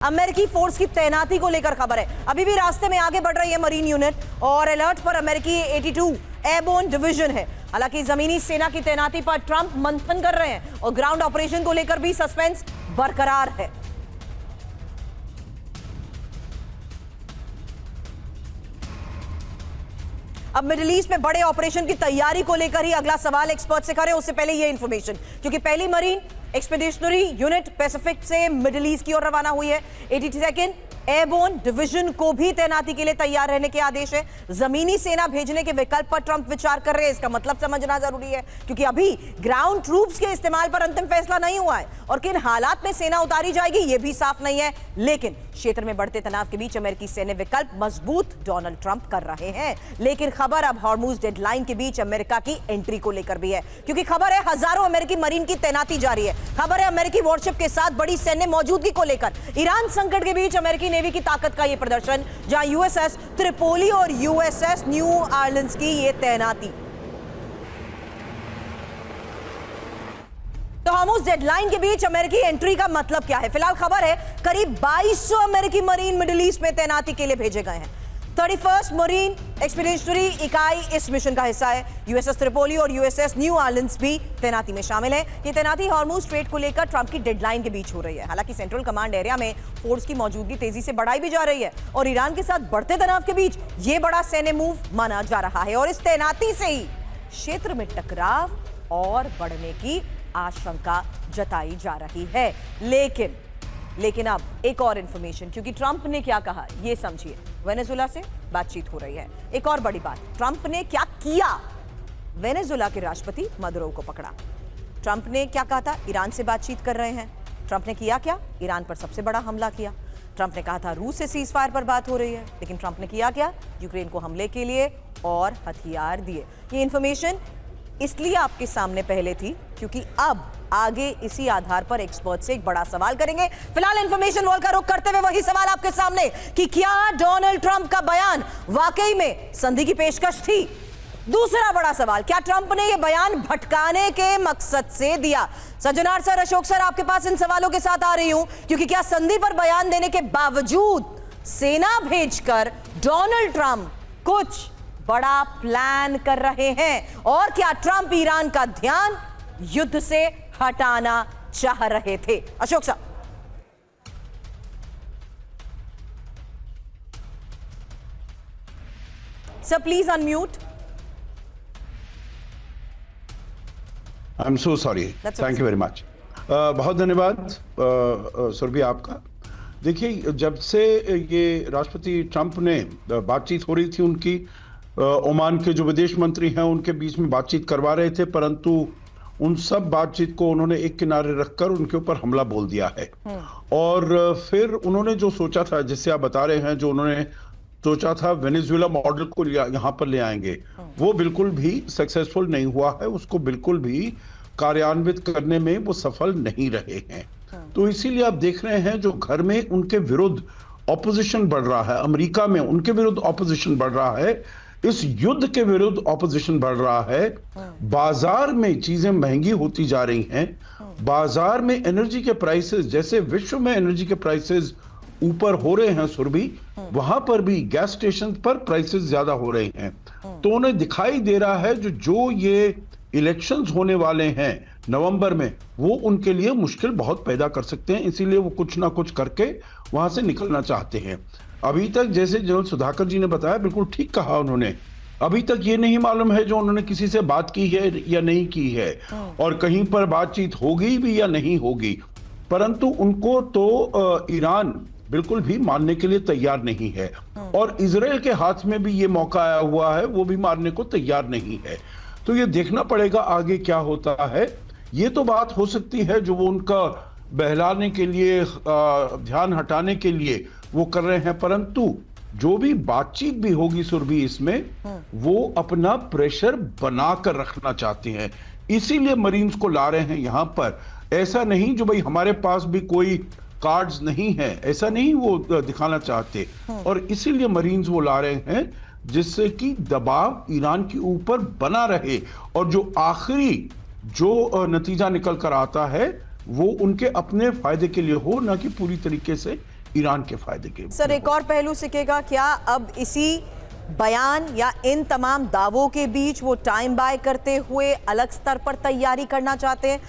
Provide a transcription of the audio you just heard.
अमेरिकी फोर्स की तैनाती को लेकर खबर है। अभी भी रास्ते में आगे बढ़ रही है मरीन यूनिट और अलर्ट पर अमेरिकी 82 एयरबोर्न डिवीजन है। हालांकि जमीनी सेना की तैनाती पर ट्रंप मंथन कर रहे हैं और ग्राउंड ऑपरेशन को लेकर भी सस्पेंस बरकरार है। अब मिडिल ईस्ट में बड़े ऑपरेशन की तैयारी को लेकर ही अगला सवाल एक्सपर्ट से करें, उससे पहले ये इंफॉर्मेशन, क्योंकि पहली मरीन एक्सपीडिशनरी यूनिट पैसिफिक से मिडिल ईस्ट की ओर रवाना हुई है। 82nd एयरबोर्न डिवीजन को भी तैनाती के लिए तैयार रहने के आदेश है। जमीनी सेना भेजने के विकल्प पर ट्रंप विचार कर रहे हैं। इसका मतलब समझना जरूरी है, क्योंकि अभी ग्राउंड ट्रूप्स के इस्तेमाल पर अंतिम फैसला नहीं हुआ है और किन हालात में सेना उतारी जाएगी यह भी साफ नहीं है। लेकिन क्षेत्र में बढ़ते तनाव के बीच अमेरिकी सैन्य विकल्प मजबूत डोनाल्ड ट्रंप कर रहे हैं। लेकिन खबर अब हॉर्मुज डेडलाइन के बीच अमेरिका की एंट्री को लेकर भी है, क्योंकि खबर है हजारों अमेरिकी मरीन की तैनाती जारी है। खबर है अमेरिकी वॉरशिप के साथ बड़ी सैन्य मौजूदगी को लेकर। ईरान संकट के बीच अमेरिकी नेवी की ताकत का यह प्रदर्शन, जहां यूएसएस त्रिपोली और यूएसएस न्यू ऑरलिंस की यह तैनाती। तो हॉर्मुज डेडलाइन के बीच अमेरिकी एंट्री का मतलब क्या है? फिलहाल खबर है करीब 2200 अमेरिकी मरीन मिडिल ईस्ट में तैनाती के लिए भेजे गए हैं। 31st मरीन एक्सपीडिशनरी इकाई इस मिशन का हिस्सा है। यूएसएस त्रिपोली और यूएसएस न्यू ऑरलिंस भी तैनाती में शामिल है। ये तैनाती हॉर्मुज स्ट्रेट को लेकर ट्रंप की डेडलाइन के बीच हो रही है। हालांकि सेंट्रल कमांड एरिया में फोर्स की मौजूदगी तेजी से बढ़ाई भी जा रही है और ईरान के साथ बढ़ते तनाव के बीच ये बड़ा सैन्य मूव माना जा रहा है और इस तैनाती से ही क्षेत्र में टकराव और बढ़ने की आशंका जताई जा रही है। लेकिन अब एक और इंफॉर्मेशन, क्योंकि ट्रंप ने क्या कहा ये समझिए। वेनेजुला से बातचीत हो रही है। एक और बड़ी बात, ट्रंप ने क्या किया? वेनेजुला के राष्ट्रपति मदुरो को पकड़ा। ट्रंप ने क्या कहा था? ईरान से बातचीत कर रहे हैं। ट्रंप ने किया क्या? ईरान पर सबसे बड़ा हमला किया। ट्रंप ने कहा था रूस से सीज फायर पर बात हो रही है, लेकिन ट्रंप ने किया क्या? यूक्रेन को हमले के लिए और हथियार दिए। ये इंफॉर्मेशन इसलिए आपके सामने पहले थी क्योंकि अब आगे इसी आधार पर एक्सपर्ट से एक बड़ा सवाल करेंगे। फिलहाल इंफॉर्मेशन वॉल का रुख करते हुए वही सवाल आपके सामने कि क्या डोनाल्ड ट्रंप का बयान वाकई में संधि की पेशकश थी? दूसरा बड़ा सवाल, क्या ट्रंप ने यह बयान भटकाने के मकसद से दिया? सज्जनार सर, अशोक सर, आपके पास इन सवालों के साथ आ रही हूं, क्योंकि क्या संधि पर बयान देने के बावजूद सेना भेजकर डोनाल्ड ट्रंप कुछ बड़ा प्लान कर रहे हैं? और क्या ट्रंप ईरान का ध्यान युद्ध से हटाना चाह रहे थे? अशोक साहब। Sir please unmute. I am so sorry, thank you very much. बहुत धन्यवाद सुरभि आपका। देखिए, जब से ये राष्ट्रपति ट्रंप ने बातचीत हो रही थी उनकी, ओमान के जो विदेश मंत्री हैं उनके बीच में बातचीत करवा रहे थे, परंतु उन सब बातचीत को उन्होंने एक किनारे रखकर उनके ऊपर हमला बोल दिया है। और फिर उन्होंने जो सोचा था, जिससे आप बता रहे हैं, जो उन्होंने सोचा था वेनेजुएला मॉडल को यहाँ पर ले आएंगे, वो बिल्कुल भी सक्सेसफुल नहीं हुआ है। उसको बिल्कुल भी कार्यान्वित करने में वो सफल नहीं रहे हैं। तो इसीलिए आप देख रहे हैं जो घर में उनके विरुद्ध ऑपोजिशन बढ़ रहा है, अमेरिका में उनके विरुद्ध ऑपोजिशन बढ़ रहा है, इस युद्ध के विरुद्ध ऑपोजिशन बढ़ रहा है, बाजार में चीजें महंगी होती जा रही हैं, बाजार में एनर्जी के प्राइसेस, जैसे विश्व में एनर्जी के प्राइसेस ऊपर हो रहे हैं सुरभि, वहां पर भी गैस स्टेशन पर प्राइसेस ज्यादा हो रहे हैं। तो उन्हें दिखाई दे रहा है जो ये इलेक्शंस होने वाले हैं नवंबर में, वो उनके लिए मुश्किल बहुत पैदा कर सकते हैं। इसीलिए वो कुछ ना कुछ करके वहां से निकलना चाहते हैं। अभी तक, जैसे जनरल सुधाकर जी ने बताया, बिल्कुल ठीक कहा उन्होंने, अभी तक ये नहीं मालूम है जो उन्होंने किसी से बात की है या नहीं की है, और कहीं पर बातचीत होगी भी या नहीं होगी। परंतु उनको तो ईरान बिल्कुल भी मानने के लिए तैयार नहीं है, और इजराइल के हाथ में भी ये मौका आया हुआ है, वो भी मानने को तैयार नहीं है। तो ये देखना पड़ेगा आगे क्या होता है। ये तो बात हो सकती है जो वो उनका बहलाने के लिए, ध्यान हटाने के लिए वो कर रहे हैं, परंतु जो भी बातचीत भी होगी सुरभि, इसमें वो अपना प्रेशर बनाकर रखना चाहते हैं। इसीलिए मरीन्स को ला रहे हैं यहां पर। ऐसा नहीं जो भाई हमारे पास भी कोई कार्ड्स नहीं है, ऐसा नहीं वो दिखाना चाहते। और इसीलिए मरीन्स वो ला रहे हैं जिससे कि दबाव ईरान के ऊपर बना रहे, और जो आखिरी जो नतीजा निकल कर आता है वो उनके अपने फायदे के लिए हो, ना कि पूरी तरीके से ईरान के फायदे के। सर एक और पहलू सिकेगा, क्या अब इसी बयान या इन तमाम दावों के बीच वो टाइम बाय करते हुए अलग स्तर पर तैयारी करना चाहते हैं?